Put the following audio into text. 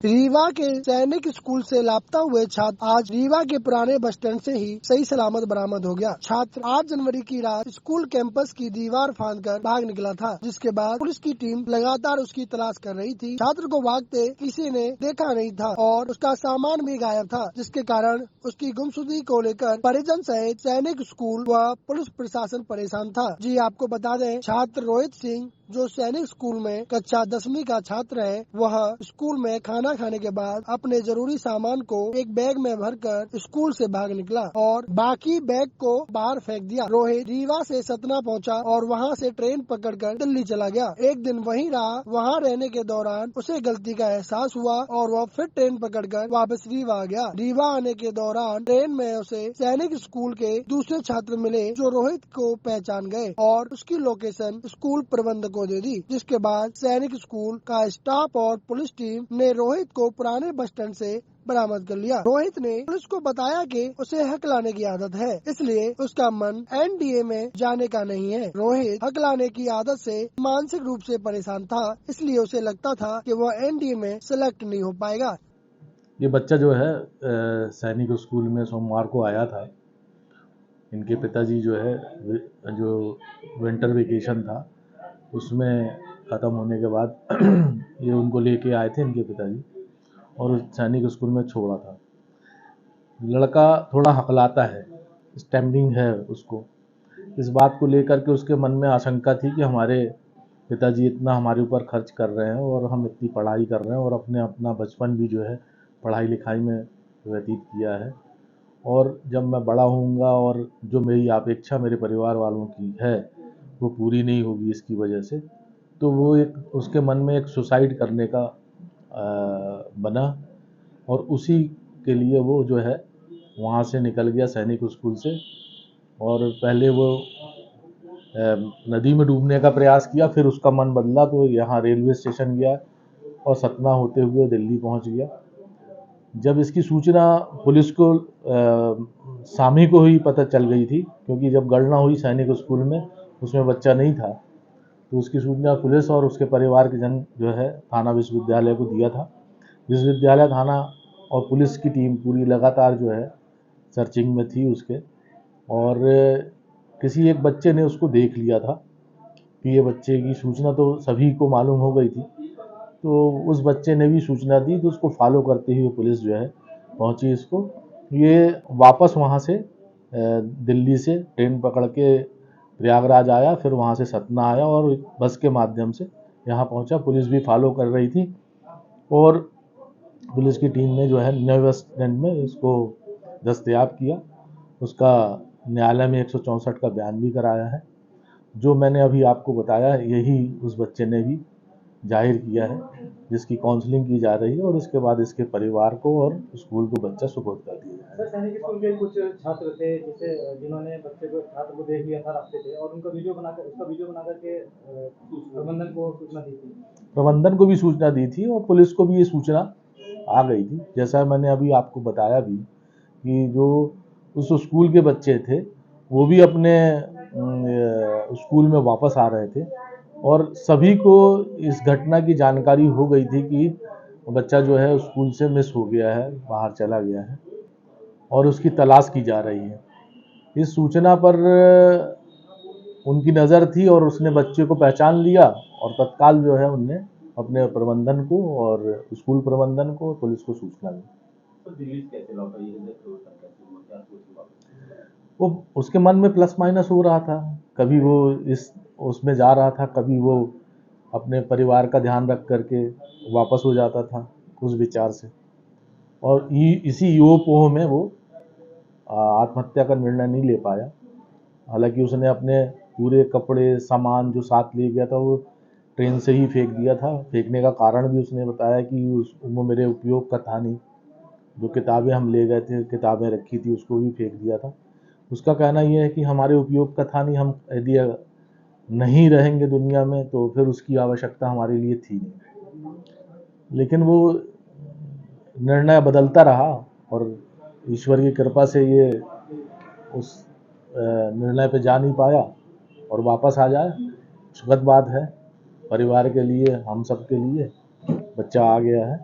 रीवा के सैनिक स्कूल से लापता हुए छात्र आज रीवा के पुराने बस स्टैंड से ही सही सलामत बरामद हो गया। छात्र 8 जनवरी की रात स्कूल कैंपस की दीवार फांदकर भाग निकला था, जिसके बाद पुलिस की टीम लगातार उसकी तलाश कर रही थी। छात्र को भागते किसी ने देखा नहीं था और उसका सामान भी गायब था, जिसके कारण उसकी गुमशुदगी को लेकर परिजन सहित सैनिक स्कूल व पुलिस प्रशासन परेशान था। जी आपको बता दें, छात्र रोहित सिंह जो सैनिक स्कूल में कक्षा 10वीं का छात्र है, वह स्कूल में खाना खाने के बाद अपने जरूरी सामान को एक बैग में भरकर स्कूल से भाग निकला और बाकी बैग को बाहर फेंक दिया। रोहित रीवा से सतना पहुंचा और वहां से ट्रेन पकड़कर दिल्ली चला गया। एक दिन वहीं रहा। वहां रहने के दौरान उसे गलती का एहसास हुआ और वह फिर ट्रेन पकड़कर वापस रीवा आ गया। रीवा आने के दौरान ट्रेन में उसे सैनिक स्कूल के दूसरे छात्र मिले जो रोहित को पहचान गए और उसकी लोकेशन स्कूल प्रबंधक दे दी, जिसके बाद सैनिक स्कूल का स्टाफ और पुलिस टीम ने रोहित को पुराने बस स्टैंड से बरामद कर लिया। रोहित ने पुलिस को बताया कि उसे हक लाने की आदत है, इसलिए उसका मन एनडीए में जाने का नहीं है। रोहित हक लाने की आदत से मानसिक रूप से परेशान था, इसलिए उसे लगता था कि वह एनडीए में सिलेक्ट नहीं हो पाएगा। ये बच्चा जो है सैनिक स्कूल में सोमवार को आया था। इनके पिताजी जो है जो विंटर वेकेशन था उसमें ख़त्म होने के बाद ये उनको लेके आए थे इनके पिताजी और सैनिक स्कूल में छोड़ा था। लड़का थोड़ा हकलाता है, स्टैम्पिंग है उसको। इस बात को लेकर के उसके मन में आशंका थी कि हमारे पिताजी इतना हमारे ऊपर खर्च कर रहे हैं और हम इतनी पढ़ाई कर रहे हैं और अपना बचपन भी जो है पढ़ाई लिखाई में व्यतीत किया है, और जब मैं बड़ा होऊंगा और जो मेरी अपेक्षा मेरे परिवार वालों की है वो पूरी नहीं होगी इसकी वजह से, तो वो एक उसके मन में एक सुसाइड करने का बना और उसी के लिए वो जो है वहाँ से निकल गया सैनिक स्कूल से। और पहले वो नदी में डूबने का प्रयास किया, फिर उसका मन बदला तो यहाँ रेलवे स्टेशन गया और सतना होते हुए दिल्ली पहुँच गया। जब इसकी सूचना पुलिस को शामी को ही पता चल गई थी, क्योंकि जब गणना हुई सैनिक स्कूल में उसमें बच्चा नहीं था, तो उसकी सूचना पुलिस और उसके परिवार के जन जो है थाना विश्वविद्यालय को दिया था। विश्वविद्यालय थाना और पुलिस की टीम पूरी लगातार जो है सर्चिंग में थी उसके, और किसी एक बच्चे ने उसको देख लिया था कि ये बच्चे की सूचना तो सभी को मालूम हो गई थी, तो उस बच्चे ने भी सूचना दी, तो उसको फॉलो करते हुए पुलिस जो है पहुंची इसको। ये वापस वहां से दिल्ली से ट्रेन पकड़ के प्रयागराज आया, फिर वहां से सतना आया और बस के माध्यम से यहाँ पहुंचा। पुलिस भी फॉलो कर रही थी और पुलिस की टीम ने जो है नए बस स्टैंड में इसको दस्तयाब किया। उसका न्यायालय में 164 का बयान भी कराया है। जो मैंने अभी आपको बताया यही उस बच्चे ने भी जाहिर किया है, जिसकी काउंसलिंग की जा रही है और इसके बाद इसके परिवार को और स्कूल को बच्चा सुपुर्द कर दिया जाएगा। सैनिक स्कूल के कुछ छात्र थे जिन्होंने छात्र को देख लिया था रास्ते पे और उसका वीडियो बनाकर के प्रबंधन को सूचना दी थी। प्रबंधन को भी सूचना दी थी और पुलिस को भी ये सूचना आ गई थी। जैसा मैंने अभी आपको बताया भी कि जो उस स्कूल के बच्चे थे वो भी अपने स्कूल में वापस आ रहे थे और सभी को इस घटना की जानकारी हो गई थी कि बच्चा जो है स्कूल से मिस हो गया है, बाहर चला गया है और उसकी तलाश की जा रही है। इस सूचना पर उनकी नज़र थी और उसने बच्चे को पहचान लिया और तत्काल जो है उनने अपने प्रबंधन को और स्कूल प्रबंधन को पुलिस को सूचना दी। तो दिल्ली कैसे लौटा ये? वो उसके मन में प्लस माइनस हो रहा था, कभी वो उसमें जा रहा था, कभी वो अपने परिवार का ध्यान रख करके वापस हो जाता था उस विचार से, और इसी योपोह में वो आत्महत्या का निर्णय नहीं ले पाया। हालांकि उसने अपने पूरे कपड़े सामान जो साथ ले गया था वो ट्रेन से ही फेंक दिया था। फेंकने का कारण भी उसने बताया कि वो मेरे उपयोग का था नहीं, जो किताबें हम ले गए थे, किताबें रखी थी, उसको भी फेंक दिया था। उसका कहना यह है कि हमारे उपयोग का था नहीं, हम यदि नहीं रहेंगे दुनिया में तो फिर उसकी आवश्यकता हमारे लिए थी नहीं। लेकिन वो निर्णय बदलता रहा और ईश्वर की कृपा से ये उस निर्णय पे जा नहीं पाया और वापस आ जाए। सुखद बात है परिवार के लिए, हम सब के लिए, बच्चा आ गया है।